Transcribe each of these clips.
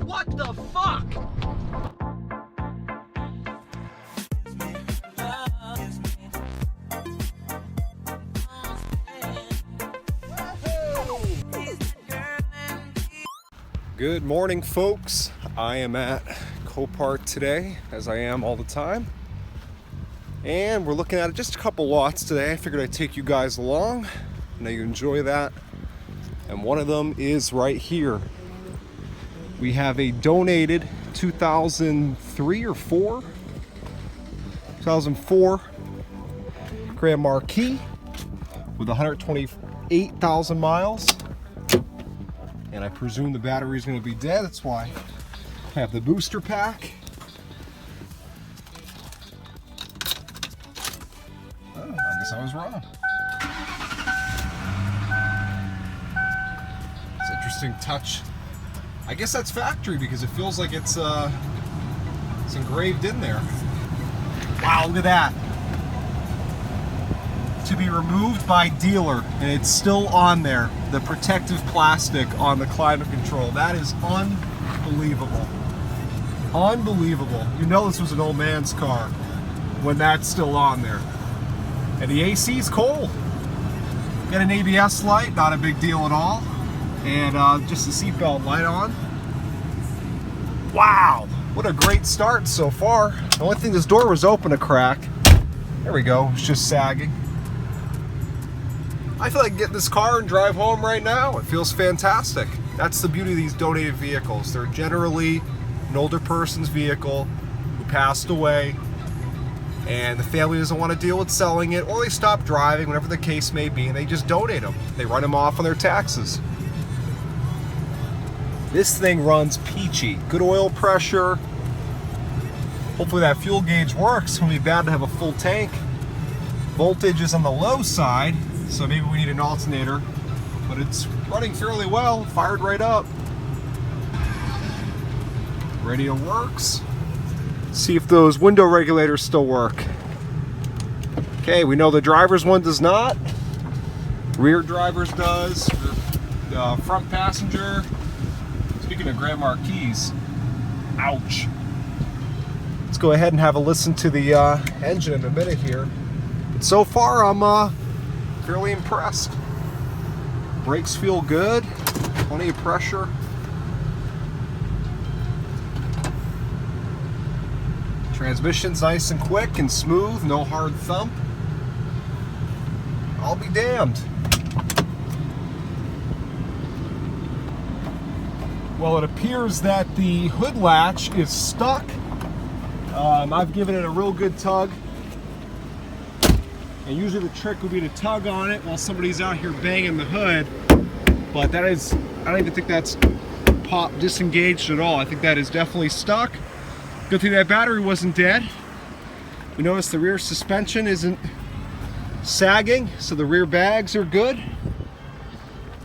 What the fuck? Good morning, folks. I am at Copart today, as I am all the time. And we're looking at just a couple lots today. I figured I'd take you guys along. I know you enjoy that. And one of them is right here. We have a donated 2003 or 4? 2004 Grand Marquis with 128,000 miles. And I presume the battery is going to be dead. That's why I have the booster pack. Oh, I guess I was wrong. It's an interesting touch. I guess that's factory because it feels like it's engraved in there. Wow, look at that. To be removed by dealer, and it's still on there. The protective plastic on the climate control. That is unbelievable. Unbelievable. You know this was an old man's car when that's still on there. And the AC's cold. Got an ABS light, not a big deal at all. And just the seatbelt light on. Wow, what a great start so far. The only thing, this door was open a crack. There we go, it's just sagging. I feel like I can get in this car and drive home right now. It feels fantastic. That's the beauty of these donated vehicles. They're generally an older person's vehicle who passed away and the family doesn't want to deal with selling it, or they stop driving, whatever the case may be, and they just donate them. They write them off on their taxes. This thing runs peachy. Good oil pressure. Hopefully that fuel gauge works. It's going to be bad to have a full tank. Voltage is on the low side, so maybe we need an alternator, but it's running fairly well, fired right up. Radio works. See if those window regulators still work. Okay, we know the driver's one does not. Rear driver's does. Front passenger. Speaking of Grand Marquis, ouch. Let's go ahead and have a listen to the engine in a minute here. But so far, I'm fairly impressed. Brakes feel good, plenty of pressure. Transmission's nice and quick and smooth, no hard thump. I'll be damned. Well, it appears that the hood latch is stuck. I've given it a real good tug. And usually the trick would be to tug on it while somebody's out here banging the hood. But that is, I don't even think that's disengaged at all. I think that is definitely stuck. Good thing that battery wasn't dead. We notice the rear suspension isn't sagging, so the rear bags are good.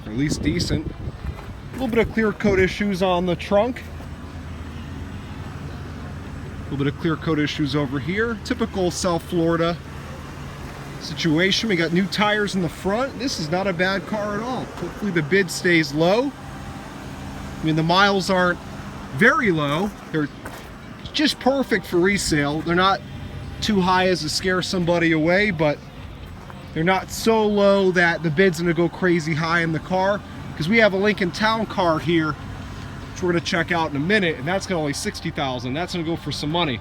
Or at least decent. A little bit of clear coat issues on the trunk. A little bit of clear coat issues over here. Typical South Florida situation. We got new tires in the front. This is not a bad car at all. Hopefully the bid stays low. I mean, the miles aren't very low. They're just perfect for resale. They're not too high as to scare somebody away, but they're not so low that the bid's gonna go crazy high in the car, because we have a Lincoln Town car here, which we're gonna check out in a minute, and that's got only 60,000. That's gonna go for some money.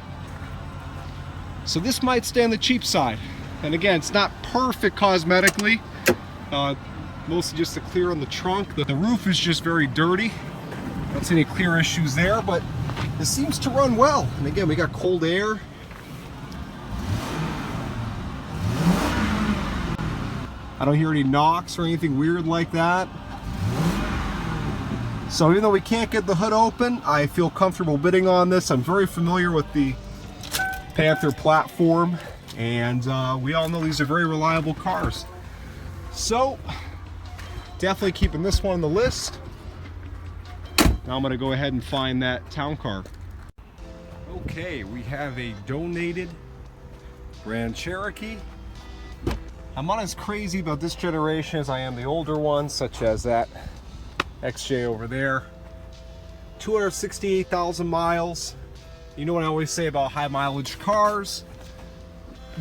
So this might stay on the cheap side. And again, it's not perfect cosmetically. Mostly just the clear on the trunk. The roof is just very dirty. Don't see any clear issues there, but it seems to run well. And again, we got cold air. I don't hear any knocks or anything weird like that. So even though we can't get the hood open, I feel comfortable bidding on this. I'm very familiar with the Panther platform. And we all know these are very reliable cars. So, definitely keeping this one on the list. Now I'm going to go ahead and find that town car. Okay, we have a donated Grand Cherokee. I'm not as crazy about this generation as I am the older ones, such as that XJ over there. 268,000 miles. You know what I always say about high mileage cars?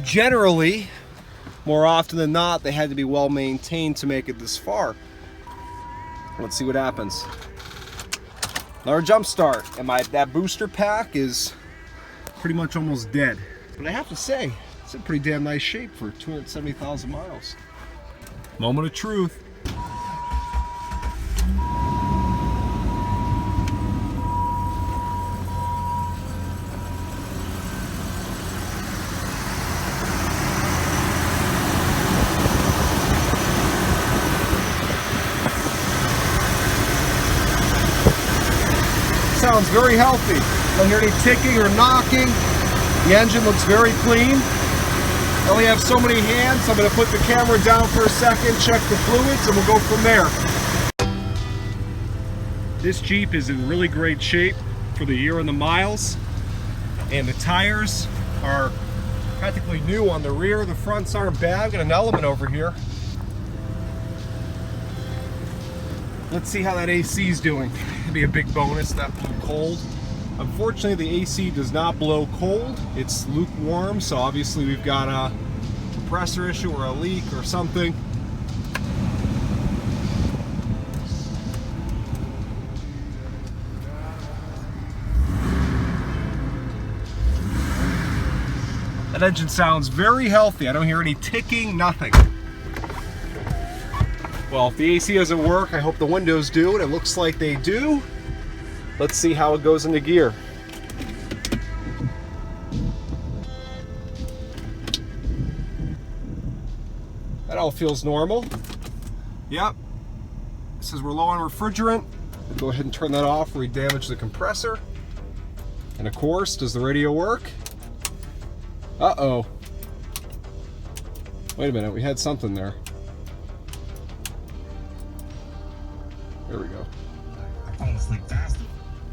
Generally, more often than not, they had to be well maintained to make it this far. Let's see what happens. Another jump start, and that booster pack is pretty much almost dead. But I have to say, it's in pretty damn nice shape for 270,000 miles. Moment of truth. Sounds very healthy. Don't hear any ticking or knocking. The engine looks very clean. I only have so many hands, so I'm going to put the camera down for a second, check the fluids, and we'll go from there. This Jeep is in really great shape for the year and the miles, and the tires are practically new on the rear. The fronts aren't bad. I've got an element over here. Let's see how that AC is doing. It'd be a big bonus, that blew cold. Unfortunately, the AC does not blow cold. It's lukewarm, so obviously we've got a compressor issue or a leak or something. That engine sounds very healthy. I don't hear any ticking, nothing. Well, if the AC doesn't work, I hope the windows do, and it looks like they do. Let's see how it goes into gear. That all feels normal. Yep. It says we're low on refrigerant. Go ahead and turn that off or we damage the compressor. And of course, does the radio work? Uh-oh. Wait a minute, we had something there. There we go.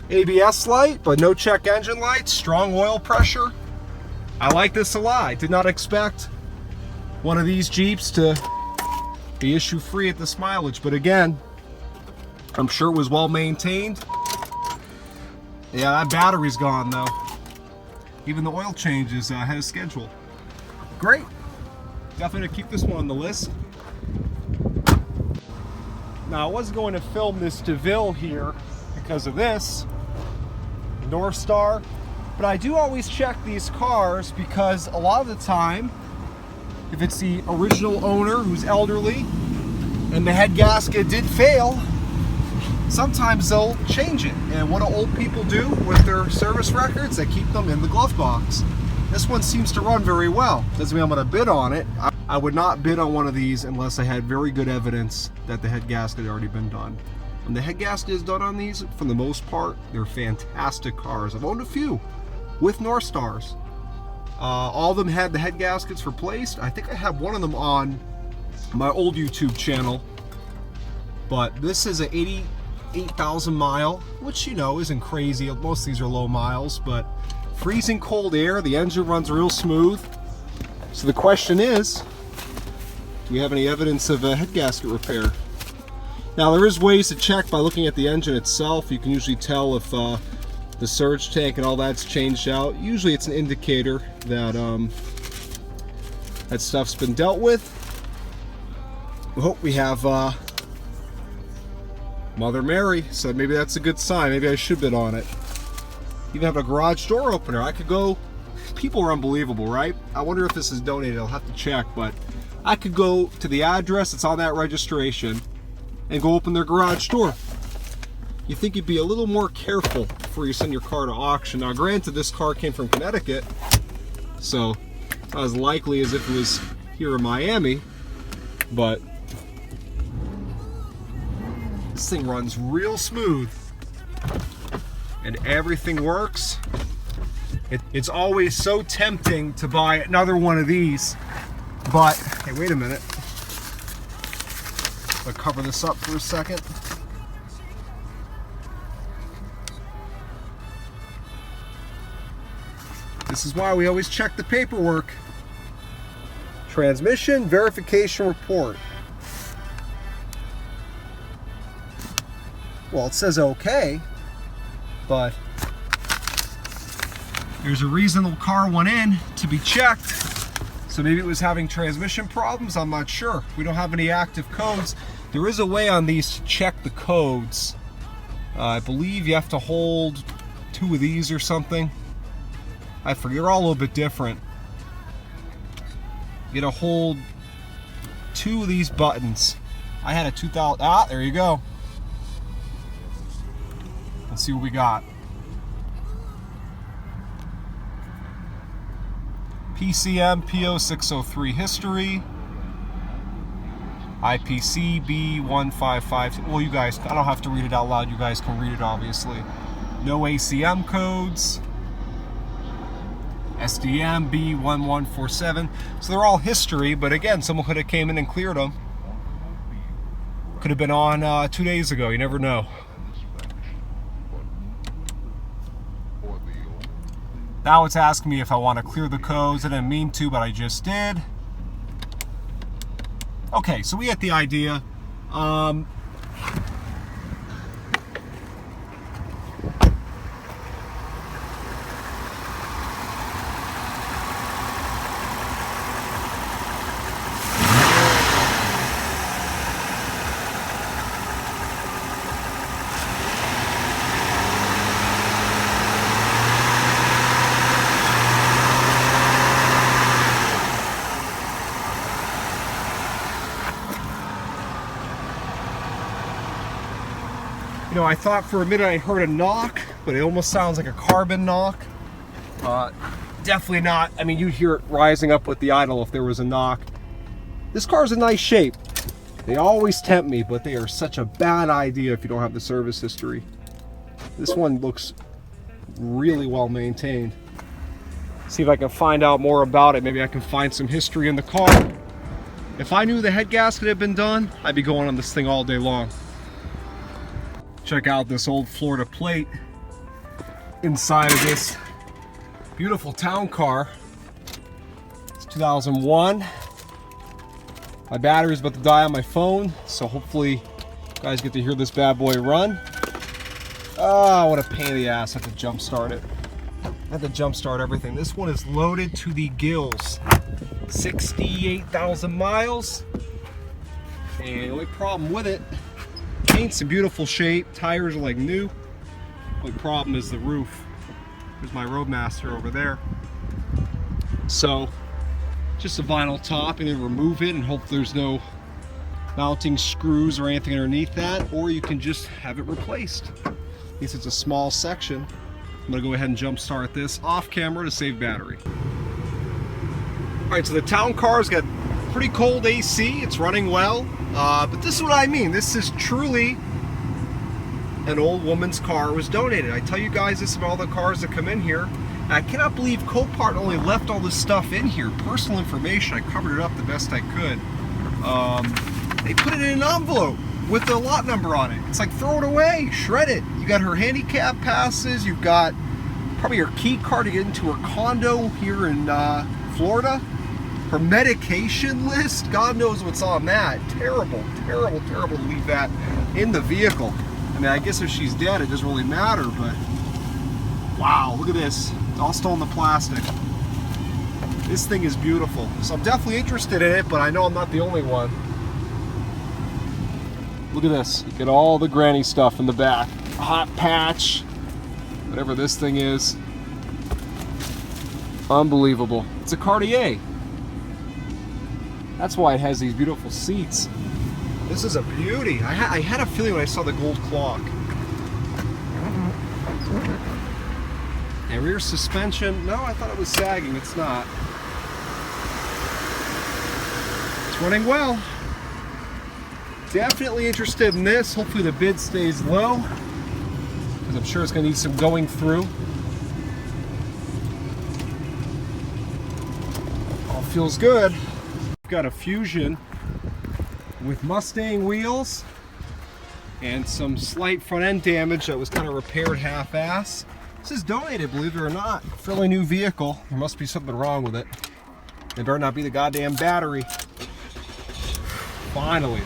ABS light, but no check engine light. Strong oil pressure. I like this a lot. I did not expect one of these Jeeps to be issue free at this mileage, but again, I'm sure it was well maintained. Yeah, that battery's gone though. Even the oil change is ahead of schedule. Great. Definitely gonna keep this one on the list. Now, I was going to film this Deville here because of this North Star, but I do always check these cars because a lot of the time, if it's the original owner who's elderly and the head gasket did fail, sometimes they'll change it. And what do old people do with their service records? They keep them in the glove box. This one seems to run very well. Doesn't mean I'm going to bid on it. I would not bid on one of these unless I had very good evidence that the head gasket had already been done. When the head gasket is done on these, for the most part, they're fantastic cars. I've owned a few with North Stars. All of them had the head gaskets replaced. I think I have one of them on my old YouTube channel. But this is an 88,000 mile, which, you know, isn't crazy. Most of these are low miles, but freezing cold air, the engine runs real smooth. So the question is, do we have any evidence of a head gasket repair? Now, there is ways to check by looking at the engine itself. You can usually tell if the surge tank and all that's changed out. Usually it's an indicator that that stuff's been dealt with. We hope we have Mother Mary, so maybe that's a good sign. Maybe I should bid on it. Even have a garage door opener. I could go, people are unbelievable, right? I wonder if this is donated. I'll have to check, but I could go to the address that's on that registration and go open their garage door. You think you'd be a little more careful before you send your car to auction. Now, granted, this car came from Connecticut, so it's not as likely as if it was here in Miami, but this thing runs real smooth and everything works. It's always so tempting to buy another one of these, but hey, wait a minute. I'll cover this up for a second. This is why we always check the paperwork. Transmission verification report. Well, it says okay. but there's a reason the car went in to be checked. So maybe it was having transmission problems, I'm not sure. We don't have any active codes. There is a way on these to check the codes. I believe you have to hold 2 of these or something. I forget, they're all a little bit different. You gotta hold 2 of these buttons. I had a 2000, there you go. Let's see what we got. PCM P0603 history. IPC B155. Well, you guys, I don't have to read it out loud. You guys can read it, obviously. No ACM codes. SDM B1147. So they're all history, but again, someone could have came in and cleared them. Could have been on 2 days ago. You never know. Now it's asking me if I want to clear the codes. I didn't mean to, but I just did. Okay, so we get the idea. You know, I thought for a minute I heard a knock, but it almost sounds like a carbon knock. Definitely not. I mean, you'd hear it rising up with the idle if there was a knock. This car's in nice shape. They always tempt me, but they are such a bad idea if you don't have the service history. This one looks really well maintained. See if I can find out more about it. Maybe I can find some history in the car. If I knew the head gasket had been done, I'd be going on this thing all day long. Check out this old Florida plate inside of this beautiful town car. It's 2001. My battery's about to die on my phone, so hopefully you guys get to hear this bad boy run. Oh, what a pain in the ass. I have to jump start it. I have to jump start everything. This one is loaded to the gills. 68,000 miles. And the only problem with it, paint's in beautiful shape, tires are like new. The only problem is the roof. There's my Roadmaster over there. So, just a vinyl top, and then remove it and hope there's no mounting screws or anything underneath that, or you can just have it replaced. At least it's a small section. I'm gonna go ahead and jump start this off camera to save battery. All right, so the town car's got pretty cold AC, it's running well. But this is what I mean. This is truly an old woman's car. Was donated. I tell you guys this about all the cars that come in here. And I cannot believe Copart only left all this stuff in here. Personal information. I covered it up the best I could. They put it in an envelope with the lot number on it. It's like, throw it away, shred it. You got her handicap passes. You've got probably her key card to get into her condo here in Florida. Her medication list, God knows what's on that. Terrible, terrible, terrible to leave that in the vehicle. I mean, I guess if she's dead, it doesn't really matter, but wow, look at this. It's all still in the plastic. This thing is beautiful. So I'm definitely interested in it, but I know I'm not the only one. Look at this. You get all the granny stuff in the back. A hot patch, whatever this thing is. Unbelievable. It's a Cartier. That's why it has these beautiful seats. This is a beauty. I had a feeling when I saw the gold clock. And rear suspension, no, I thought it was sagging. It's not. It's running well. Definitely interested in this. Hopefully the bid stays low, because I'm sure it's going to need some going through. All feels good. Got a Fusion with Mustang wheels and some slight front end damage that was kind of repaired half-ass. This is donated, believe it or not. Fairly new vehicle. There must be something wrong with it. It better not be the goddamn battery. Finally.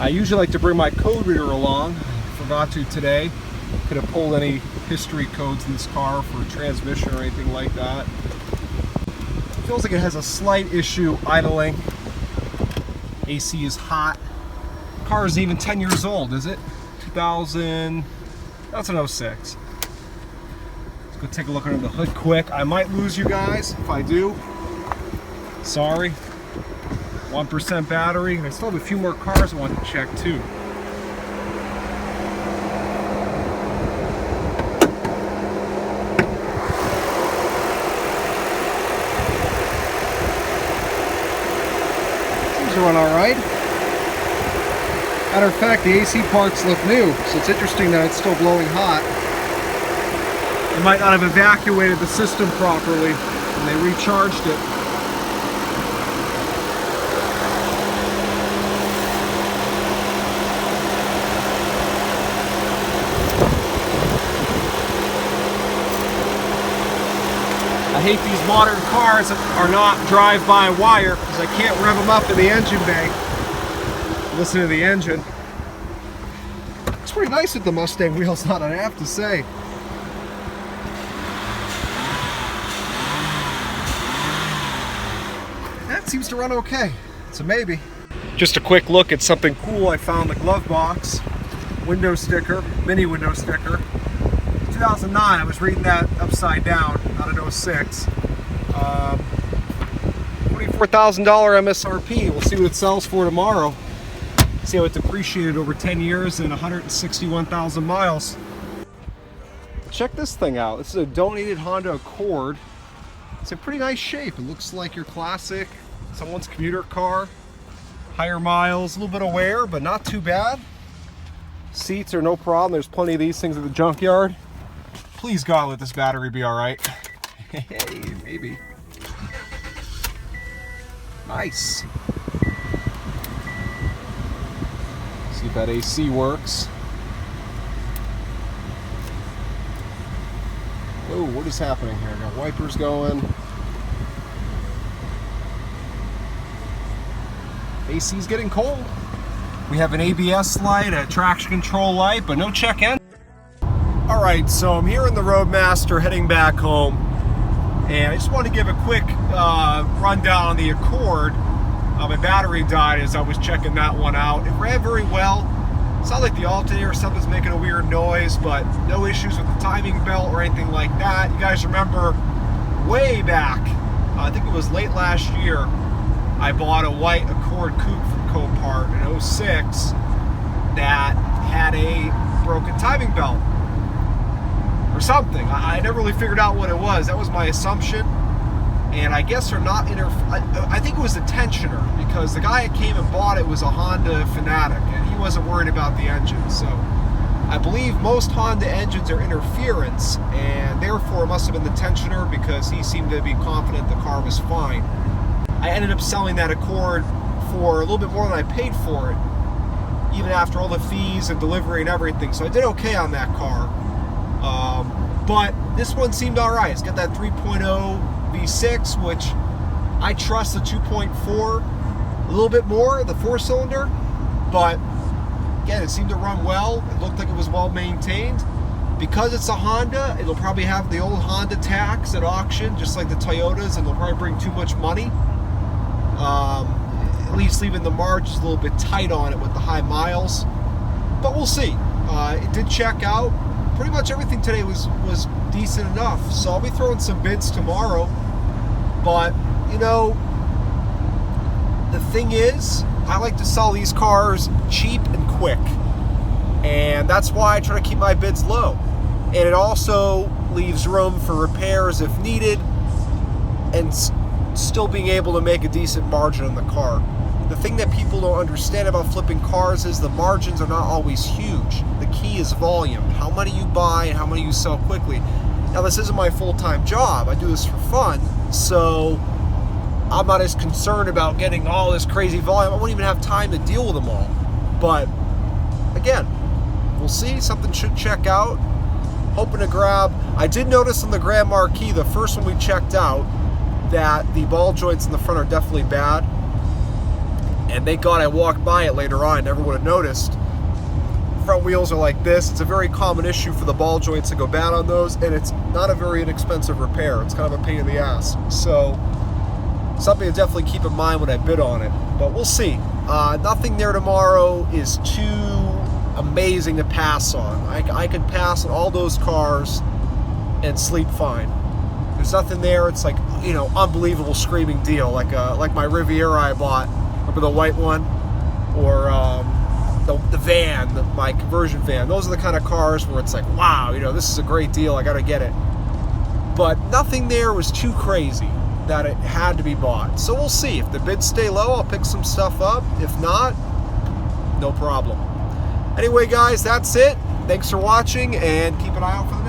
I usually like to bring my code reader along. Forgot to today. Could have pulled any history codes in this car for transmission or anything like that. Feels like it has a slight issue idling. AC is hot. Car isn't even 10 years old, is it? 2000, that's an 06. Let's go take a look under the hood quick. I might lose you guys. If I do, sorry. 1% battery, and I still have a few more cars I want to check too. Seems to run all right. Matter of fact, the AC parts look new, so it's interesting that it's still blowing hot. They might not have evacuated the system properly when they recharged it. I hate these modern cars that are not drive-by-wire because I can't rev them up in the engine bay. Listen to the engine. It's pretty nice with the Mustang wheels on it, I have to say. That seems to run okay. It's a maybe. Just a quick look at something cool I found in the glove box. Window sticker, mini window sticker. 2009, I was reading that upside down, not an 06. $24,000 MSRP. We'll see what it sells for tomorrow. See how it depreciated over 10 years and 161,000 miles. Check this thing out. This is a donated Honda Accord. It's in pretty nice shape. It looks like your classic, someone's commuter car. Higher miles, a little bit of wear, but not too bad. Seats are no problem. There's plenty of these things at the junkyard. Please God, let this battery be all right. Hey, maybe. Nice. See if that AC works. Oh, what is happening here? Got wipers going. AC's getting cold. We have an ABS light, a traction control light, but no check engine. All right, so I'm here in the Roadmaster heading back home, and I just want to give a quick rundown on the Accord. My battery died as I was checking that one out. It ran very well. It's not like the alternator or something's making a weird noise, but no issues with the timing belt or anything like that. You guys remember way back, I think it was late last year, I bought a white Accord Coupe from Copart in 06 that had a broken timing belt or something. I never really figured out what it was. That was my assumption. And I guess they're not I think it was a tensioner, because the guy that came and bought it was a Honda fanatic and he wasn't worried about the engine. So I believe most Honda engines are interference, and therefore it must have been the tensioner, because he seemed to be confident the car was fine. I ended up selling that Accord for a little bit more than I paid for it, even after all the fees and delivery and everything. So I did okay on that car. But this one seemed all right. It's got that 3.0 V6, which I trust the 2.4 a little bit more, the 4-cylinder. But again, it seemed to run well. It looked like it was well maintained. Because it's a Honda, it'll probably have the old Honda tax at auction, just like the Toyotas, and they'll probably bring too much money. At least leaving the margins a little bit tight on it with the high miles. But we'll see. It did check out. Pretty much everything today was decent enough. So I'll be throwing some bids tomorrow. But, you know, the thing is, I like to sell these cars cheap and quick. And that's why I try to keep my bids low. And it also leaves room for repairs if needed, and still being able to make a decent margin on the car. The thing that people don't understand about flipping cars is the margins are not always huge. The key is volume. How many you buy and how many you sell quickly. Now, this isn't my full-time job. I do this for fun, so I'm not as concerned about getting all this crazy volume. I won't even have time to deal with them all. But again, we'll see. Something should check out. Hoping to grab. I did notice on the Grand Marquis, the first one we checked out, that the ball joints in the front are definitely bad. And thank God I walked by it later on. I never would have noticed. Front wheels are like this. It's a very common issue for the ball joints to go bad on those, and it's not a very inexpensive repair. It's kind of a pain in the ass. So something to definitely keep in mind when I bid on it. But we'll see. Nothing there tomorrow is too amazing to pass on. I could pass on all those cars and sleep fine. There's nothing there. It's like, you know, unbelievable screaming deal, like my Riviera I bought. Remember the white one, or the van, my conversion van. Those are the kind of cars where it's like, wow, you know, this is a great deal. I got to get it. But nothing there was too crazy that it had to be bought. So we'll see. If the bids stay low, I'll pick some stuff up. If not, no problem. Anyway, guys, that's it. Thanks for watching, and keep an eye out for the